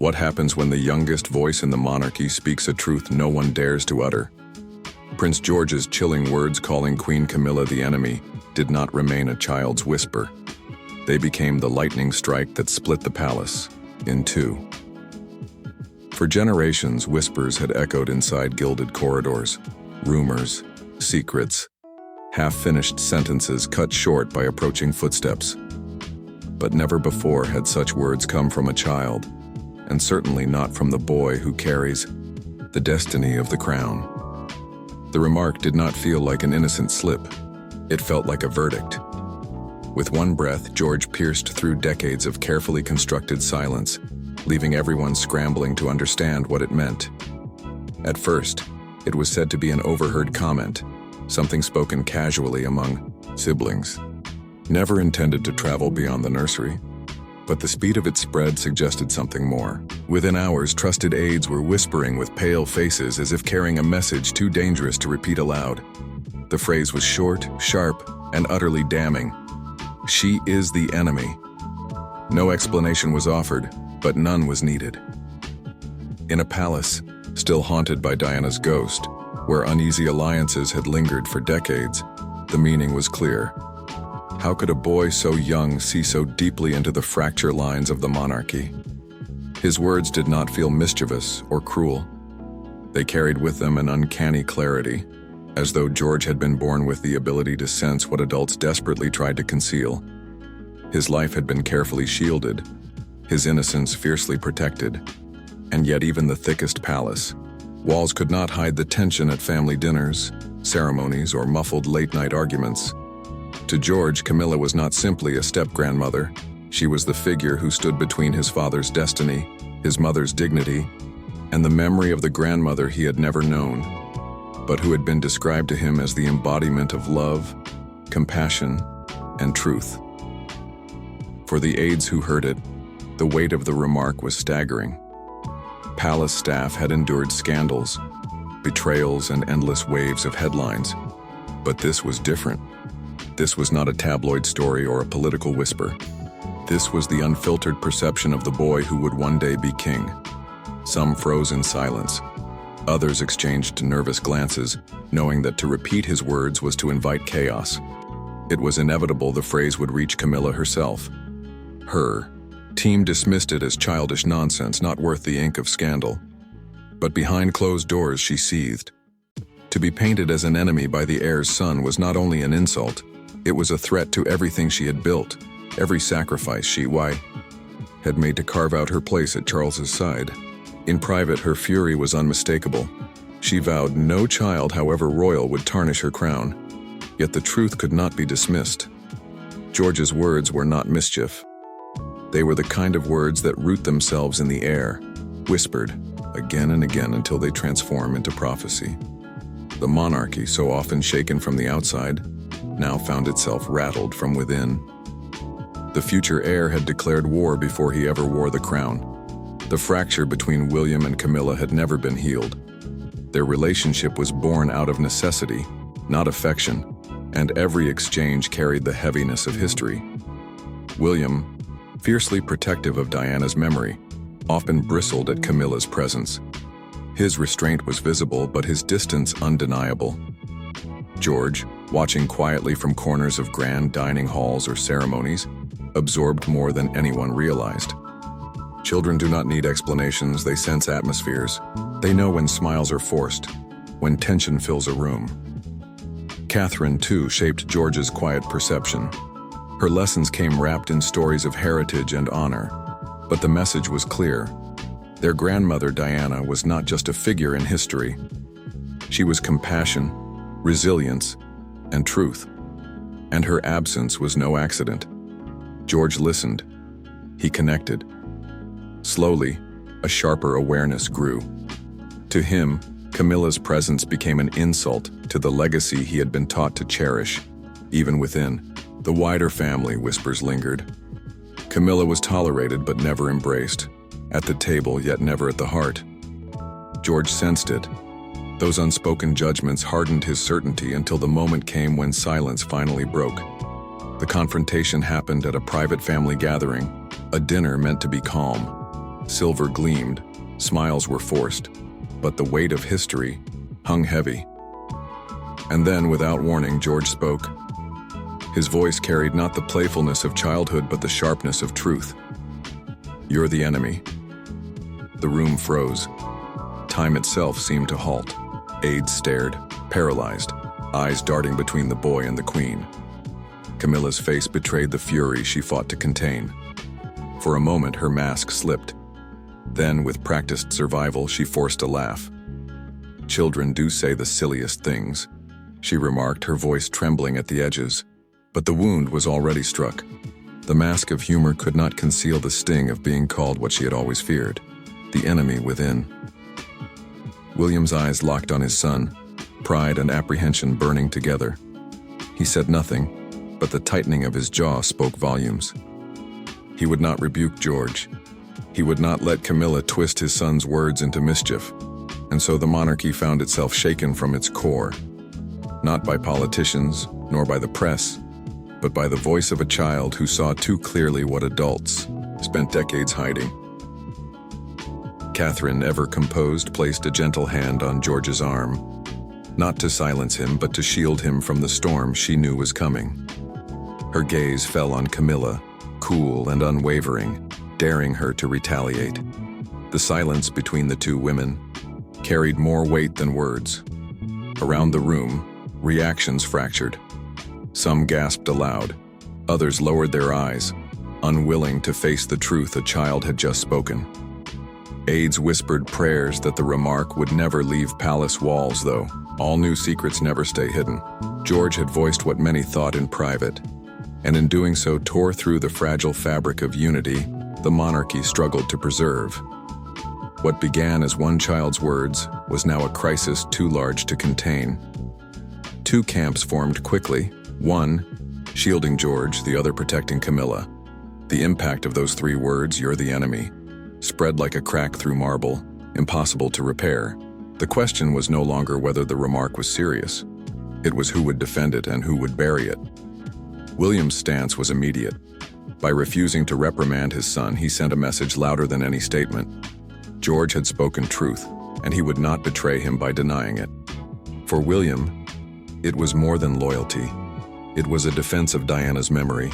What happens when the youngest voice in the monarchy speaks a truth no one dares to utter? Prince George's chilling words calling Queen Camilla the enemy did not remain a child's whisper. They became the lightning strike that split the palace in two. For generations, whispers had echoed inside gilded corridors, rumors, secrets, half-finished sentences cut short by approaching footsteps. But never before had such words come from a child, and certainly not from the boy who carries the destiny of the crown. The remark did not feel like an innocent slip. It felt like a verdict. With one breath, George pierced through decades of carefully constructed silence, leaving everyone scrambling to understand what it meant. At first, it was said to be an overheard comment, something spoken casually among siblings, never intended to travel beyond the nursery. But the speed of its spread suggested something more. Within hours, trusted aides were whispering with pale faces as if carrying a message too dangerous to repeat aloud. The phrase was short, sharp, and utterly damning. "She is the enemy." No explanation was offered, but none was needed. In a palace, still haunted by Diana's ghost, where uneasy alliances had lingered for decades, the meaning was clear. How could a boy so young see so deeply into the fracture lines of the monarchy? His words did not feel mischievous or cruel. They carried with them an uncanny clarity, as though George had been born with the ability to sense what adults desperately tried to conceal. His life had been carefully shielded, his innocence fiercely protected, and yet even the thickest palace walls could not hide the tension at family dinners, ceremonies, or muffled late-night arguments. To George, Camilla was not simply a step-grandmother. She was the figure who stood between his father's destiny, his mother's dignity, and the memory of the grandmother he had never known, but who had been described to him as the embodiment of love, compassion, and truth. For the aides who heard it, the weight of the remark was staggering. Palace staff had endured scandals, betrayals, and endless waves of headlines. But this was different. This was not a tabloid story or a political whisper. This was the unfiltered perception of the boy who would one day be king. Some froze in silence. Others exchanged nervous glances, knowing that to repeat his words was to invite chaos. It was inevitable the phrase would reach Camilla herself. Her team dismissed it as childish nonsense, not worth the ink of scandal. But behind closed doors, she seethed. To be painted as an enemy by the heir's son was not only an insult, it was a threat to everything she had built, every sacrifice she had made to carve out her place at Charles's side. In private, her fury was unmistakable. She vowed no child, however royal, would tarnish her crown. Yet the truth could not be dismissed. George's words were not mischief. They were the kind of words that root themselves in the air, whispered again and again until they transform into prophecy. The monarchy, so often shaken from the outside, now found itself rattled from within. The future heir had declared war before he ever wore the crown. The fracture between William and Camilla had never been healed. Their relationship was born out of necessity, not affection, and every exchange carried the heaviness of history. William, fiercely protective of Diana's memory, often bristled at Camilla's presence. His restraint was visible, but his distance undeniable. George, watching quietly from corners of grand dining halls or ceremonies, absorbed more than anyone realized. Children do not need explanations, they sense atmospheres. They know when smiles are forced, when tension fills a room. Catherine, too, shaped George's quiet perception. Her lessons came wrapped in stories of heritage and honor, but the message was clear. Their grandmother, Diana, was not just a figure in history. She was compassion, resilience, and truth. And her absence was no accident. George listened. He connected. Slowly, a sharper awareness grew. To him, Camilla's presence became an insult to the legacy he had been taught to cherish. Even within the wider family, whispers lingered. Camilla was tolerated but never embraced. At the table, yet never at the heart. George sensed it. Those unspoken judgments hardened his certainty until the moment came when silence finally broke. The confrontation happened at a private family gathering, a dinner meant to be calm. Silver gleamed, smiles were forced, but the weight of history hung heavy. And then, without warning, George spoke. His voice carried not the playfulness of childhood, but the sharpness of truth. "You're the enemy." The room froze. Time itself seemed to halt. Aides stared, paralyzed, eyes darting between the boy and the queen. Camilla's face betrayed the fury she fought to contain. For a moment, her mask slipped. Then, with practiced survival, she forced a laugh. "Children do say the silliest things," she remarked, her voice trembling at the edges. But the wound was already struck. The mask of humor could not conceal the sting of being called what she had always feared, the enemy within. William's eyes locked on his son, pride and apprehension burning together. He said nothing, but the tightening of his jaw spoke volumes. He would not rebuke George. He would not let Camilla twist his son's words into mischief. And so the monarchy found itself shaken from its core, not by politicians, nor by the press, but by the voice of a child who saw too clearly what adults spent decades hiding. Catherine, ever composed, placed a gentle hand on George's arm, not to silence him, but to shield him from the storm she knew was coming. Her gaze fell on Camilla, cool and unwavering, daring her to retaliate. The silence between the two women carried more weight than words. Around the room, reactions fractured. Some gasped aloud, others lowered their eyes, unwilling to face the truth a child had just spoken. Aides whispered prayers that the remark would never leave palace walls, though all new secrets never stay hidden. George had voiced what many thought in private, and in doing so tore through the fragile fabric of unity the monarchy struggled to preserve. What began as one child's words was now a crisis too large to contain. Two camps formed quickly, one shielding George, the other protecting Camilla. The impact of those three words, "You're the enemy," spread like a crack through marble, impossible to repair. The question was no longer whether the remark was serious. It was who would defend it and who would bury it. William's stance was immediate. By refusing to reprimand his son, he sent a message louder than any statement. George had spoken truth, and he would not betray him by denying it. For William, it was more than loyalty. It was a defense of Diana's memory.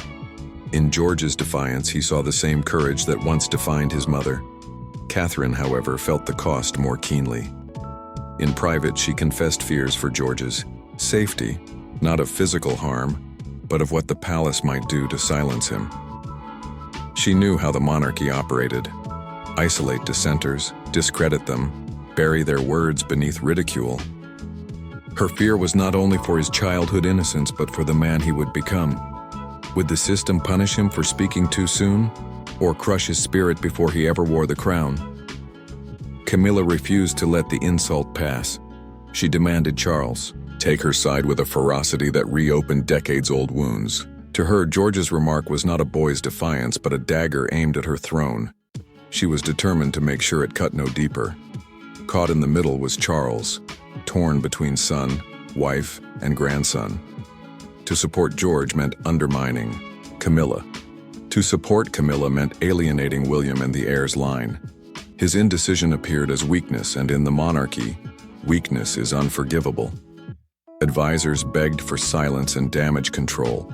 In George's defiance, he saw the same courage that once defined his mother. Catherine, however, felt the cost more keenly. In private, she confessed fears for George's safety, not of physical harm, but of what the palace might do to silence him. She knew how the monarchy operated: isolate dissenters, discredit them, bury their words beneath ridicule. Her fear was not only for his childhood innocence, but for the man he would become. Would the system punish him for speaking too soon, or crush his spirit before he ever wore the crown? Camilla refused to let the insult pass. She demanded Charles take her side with a ferocity that reopened decades-old wounds. To her, George's remark was not a boy's defiance, but a dagger aimed at her throne. She was determined to make sure it cut no deeper. Caught in the middle was Charles, torn between son, wife, and grandson. To support George meant undermining Camilla. To support Camilla meant alienating William and the heir's line. His indecision appeared as weakness, and in the monarchy, weakness is unforgivable. Advisors begged for silence and damage control.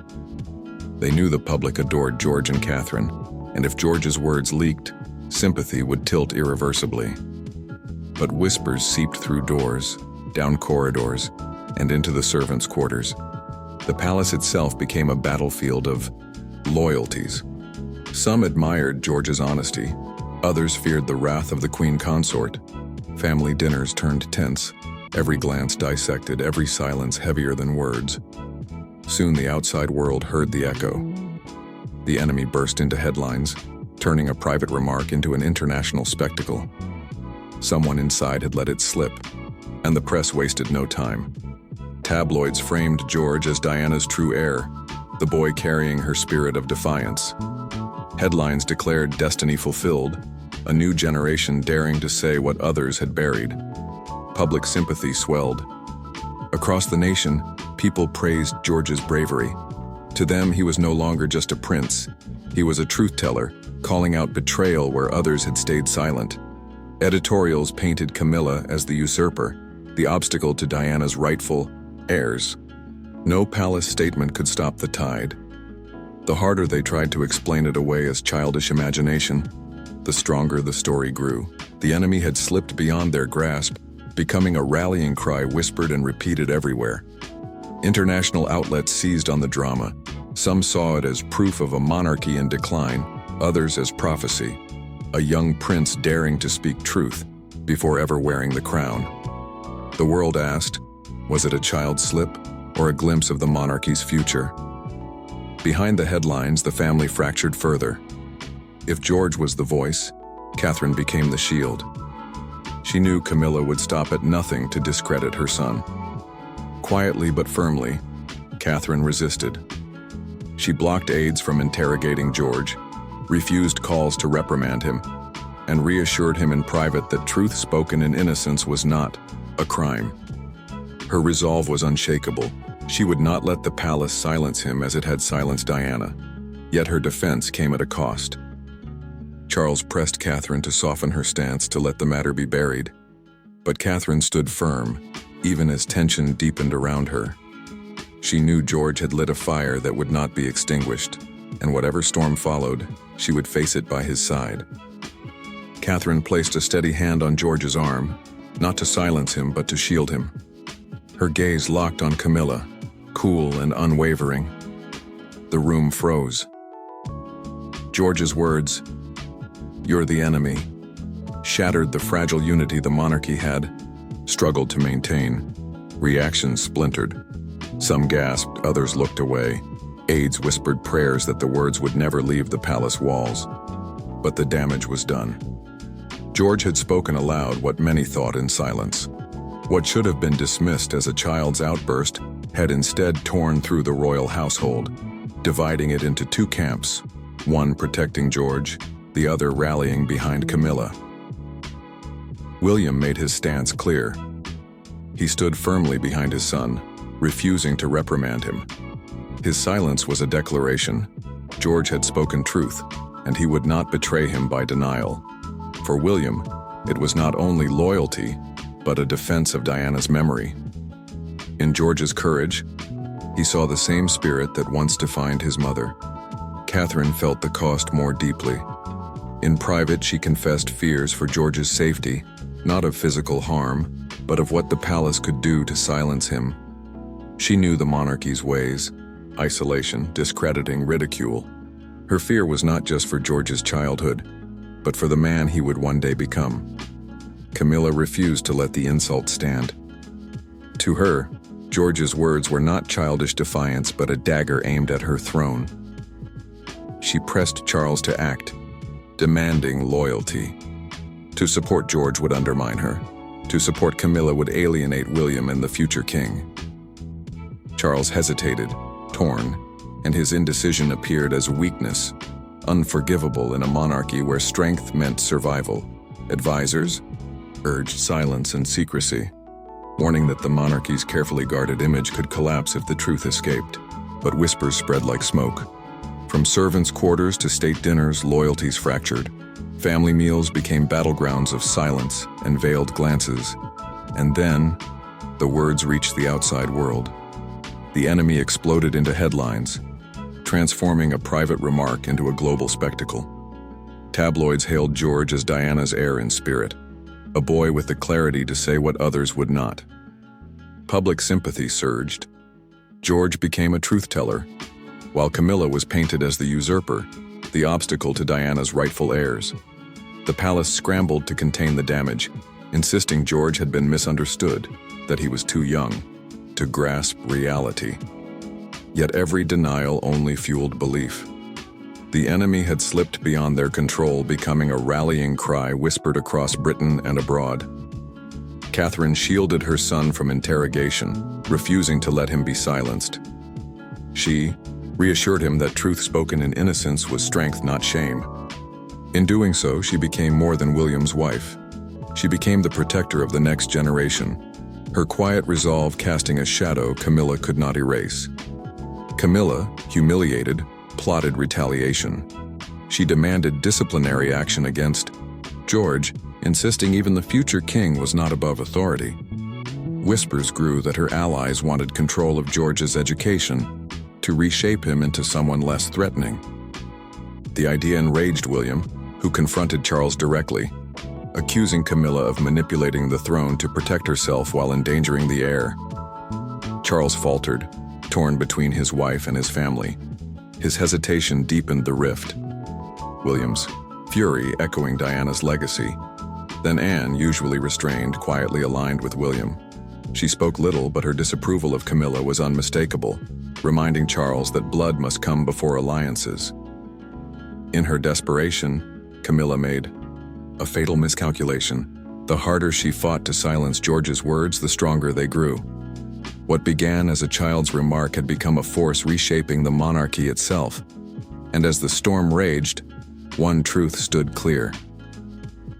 They knew the public adored George and Catherine, and if George's words leaked, sympathy would tilt irreversibly. But whispers seeped through doors, down corridors, and into the servants' quarters. The palace itself became a battlefield of loyalties. Some admired George's honesty, others feared the wrath of the queen consort. Family dinners turned tense, every glance dissected, every silence heavier than words. Soon the outside world heard the echo. The enemy burst into headlines, turning a private remark into an international spectacle. Someone inside had let it slip, and the press wasted no time. Tabloids framed George as Diana's true heir, the boy carrying her spirit of defiance. Headlines declared destiny fulfilled, a new generation daring to say what others had buried. Public sympathy swelled. Across the nation, people praised George's bravery. To them, he was no longer just a prince. He was a truth-teller, calling out betrayal where others had stayed silent. Editorials painted Camilla as the usurper, the obstacle to Diana's rightful heirs. No palace statement could stop the tide. The harder they tried to explain it away as childish imagination, the stronger the story grew. The enemy had slipped beyond their grasp, becoming a rallying cry whispered and repeated everywhere. International outlets seized on the drama. Some saw it as proof of a monarchy in decline, others as prophecy, a young prince daring to speak truth before ever wearing the crown. The world asked, was it a child's slip or a glimpse of the monarchy's future? Behind the headlines, the family fractured further. If George was the voice, Catherine became the shield. She knew Camilla would stop at nothing to discredit her son. Quietly but firmly, Catherine resisted. She blocked aides from interrogating George, refused calls to reprimand him, and reassured him in private that truth spoken in innocence was not a crime. Her resolve was unshakable. She would not let the palace silence him as it had silenced Diana. Yet her defense came at a cost. Charles pressed Catherine to soften her stance to let the matter be buried. But Catherine stood firm, even as tension deepened around her. She knew George had lit a fire that would not be extinguished, and whatever storm followed, she would face it by his side. Catherine placed a steady hand on George's arm, not to silence him but to shield him. Her gaze locked on Camilla, cool and unwavering. The room froze. George's words, "You're the enemy," shattered the fragile unity the monarchy had struggled to maintain. Reactions splintered. Some gasped, others looked away. Aides whispered prayers that the words would never leave the palace walls. But the damage was done. George had spoken aloud what many thought in silence. What should have been dismissed as a child's outburst had instead torn through the royal household, dividing it into two camps, one protecting George, the other rallying behind Camilla. William made his stance clear. He stood firmly behind his son, refusing to reprimand him. His silence was a declaration. George had spoken truth, and he would not betray him by denial. For William, it was not only loyalty, but a defense of Diana's memory. In George's courage, he saw the same spirit that once defined his mother. Catherine felt the cost more deeply. In private, she confessed fears for George's safety, not of physical harm, but of what the palace could do to silence him. She knew the monarchy's ways: isolation, discrediting, ridicule. Her fear was not just for George's childhood, but for the man he would one day become. Camilla refused to let the insult stand. To her, George's words were not childish defiance but a dagger aimed at her throne. She pressed Charles to act, demanding loyalty. To support George would undermine her. To support Camilla would alienate William and the future king. Charles hesitated, torn, and his indecision appeared as weakness, unforgivable in a monarchy where strength meant survival. Advisors urged silence and secrecy, warning that the monarchy's carefully guarded image could collapse if the truth escaped. But whispers spread like smoke. From servants' quarters to state dinners, loyalties fractured. Family meals became battlegrounds of silence and veiled glances. And then, the words reached the outside world. The enemy exploded into headlines, transforming a private remark into a global spectacle. Tabloids hailed George as Diana's heir in spirit, a boy with the clarity to say what others would not. Public sympathy surged. George became a truth-teller, while Camilla was painted as the usurper, the obstacle to Diana's rightful heirs. The palace scrambled to contain the damage, insisting George had been misunderstood, that he was too young to grasp reality. Yet every denial only fueled belief. The enemy had slipped beyond their control, becoming a rallying cry whispered across Britain and abroad. Catherine shielded her son from interrogation, refusing to let him be silenced. She reassured him that truth spoken in innocence was strength, not shame. In doing so, she became more than William's wife. She became the protector of the next generation, her quiet resolve casting a shadow Camilla could not erase. Camilla, humiliated, plotted retaliation. She demanded disciplinary action against George, insisting even the future king was not above authority. Whispers grew that her allies wanted control of George's education to reshape him into someone less threatening. The idea enraged William, who confronted Charles directly, accusing Camilla of manipulating the throne to protect herself while endangering the heir. Charles faltered, torn between his wife and his family. His hesitation deepened the rift. William's fury echoing Diana's legacy. Then Anne, usually restrained, quietly aligned with William. She spoke little, but her disapproval of Camilla was unmistakable, reminding Charles that blood must come before alliances. In her desperation, Camilla made a fatal miscalculation. The harder she fought to silence George's words, the stronger they grew. What began as a child's remark had become a force reshaping the monarchy itself. And as the storm raged, one truth stood clear.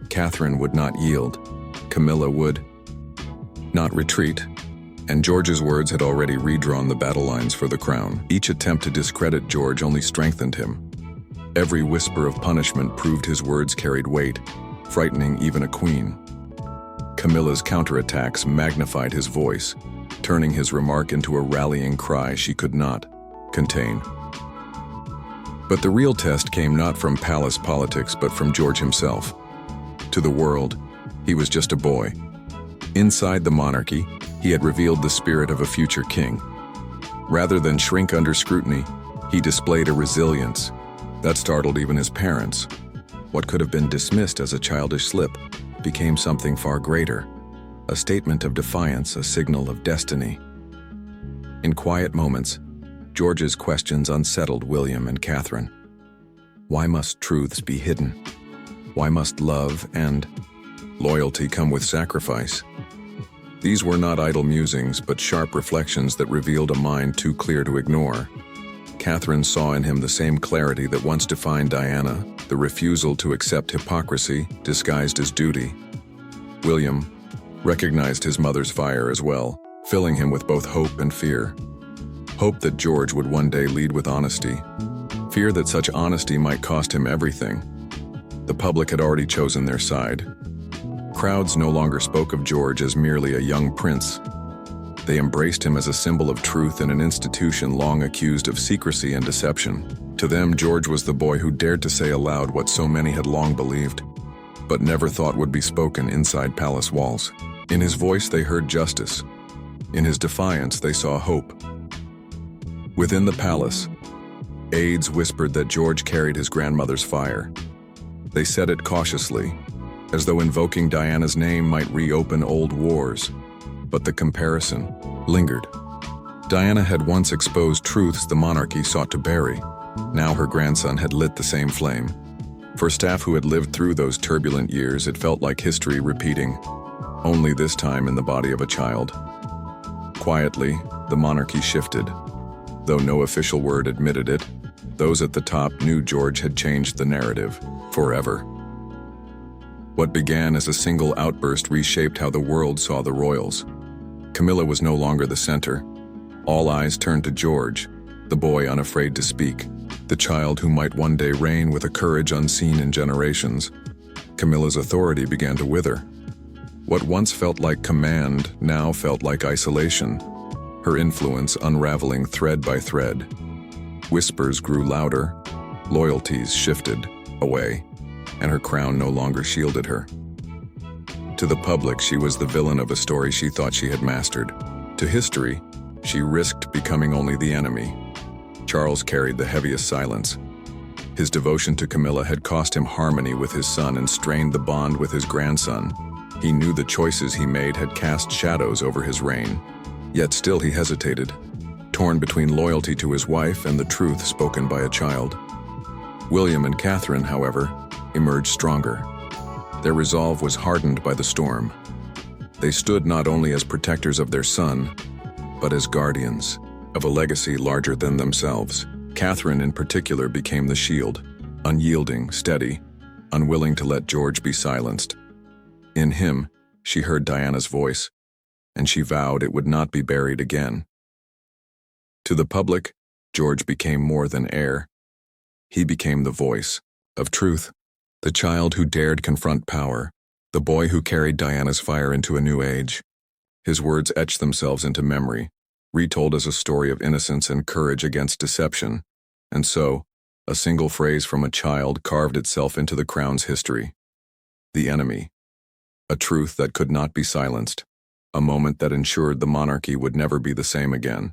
Catherine would not yield. Camilla would not retreat. And George's words had already redrawn the battle lines for the crown. Each attempt to discredit George only strengthened him. Every whisper of punishment proved his words carried weight, frightening even a queen. Camilla's counterattacks magnified his voice, turning his remark into a rallying cry she could not contain. But the real test came not from palace politics but from George himself. To the world, he was just a boy. Inside the monarchy, he had revealed the spirit of a future king. Rather than shrink under scrutiny, he displayed a resilience that startled even his parents. What could have been dismissed as a childish slip became something far greater, a statement of defiance, a signal of destiny. In quiet moments, George's questions unsettled William and Catherine. Why must truths be hidden? Why must love and loyalty come with sacrifice? These were not idle musings, but sharp reflections that revealed a mind too clear to ignore. Catherine saw in him the same clarity that once defined Diana, the refusal to accept hypocrisy disguised as duty. William recognized his mother's fire as well, filling him with both hope and fear. Hope that George would one day lead with honesty. Fear that such honesty might cost him everything. The public had already chosen their side. Crowds no longer spoke of George as merely a young prince. They embraced him as a symbol of truth in an institution long accused of secrecy and deception. To them, George was the boy who dared to say aloud what so many had long believed, but never thought would be spoken inside palace walls. In his voice, they heard justice. In his defiance, they saw hope. Within the palace, aides whispered that George carried his grandmother's fire. They said it cautiously, as though invoking Diana's name might reopen old wars. But the comparison lingered. Diana had once exposed truths the monarchy sought to bury. Now her grandson had lit the same flame. For staff who had lived through those turbulent years, it felt like history repeating, only this time in the body of a child. Quietly, the monarchy shifted. Though no official word admitted it, those at the top knew George had changed the narrative forever. What began as a single outburst reshaped how the world saw the royals. Camilla was no longer the center. All eyes turned to George, the boy unafraid to speak, the child who might one day reign with a courage unseen in generations. Camilla's authority began to wither. What once felt like command now felt like isolation, her influence unraveling thread by thread. Whispers grew louder, loyalties shifted away, and her crown no longer shielded her. To the public, she was the villain of a story she thought she had mastered. To history, she risked becoming only the enemy. Charles carried the heaviest silence. His devotion to Camilla had cost him harmony with his son and strained the bond with his grandson. He knew the choices he made had cast shadows over his reign. Yet still he hesitated, torn between loyalty to his wife and the truth spoken by a child. William and Catherine, however, emerged stronger. Their resolve was hardened by the storm. They stood not only as protectors of their son, but as guardians of a legacy larger than themselves. Catherine in particular became the shield, unyielding, steady, unwilling to let George be silenced. In him, she heard Diana's voice, and she vowed it would not be buried again. To the public, George became more than heir. He became the voice of truth, the child who dared confront power, the boy who carried Diana's fire into a new age. His words etched themselves into memory, retold as a story of innocence and courage against deception. And so, a single phrase from a child carved itself into the crown's history. The enemy. A truth that could not be silenced. A moment that ensured the monarchy would never be the same again.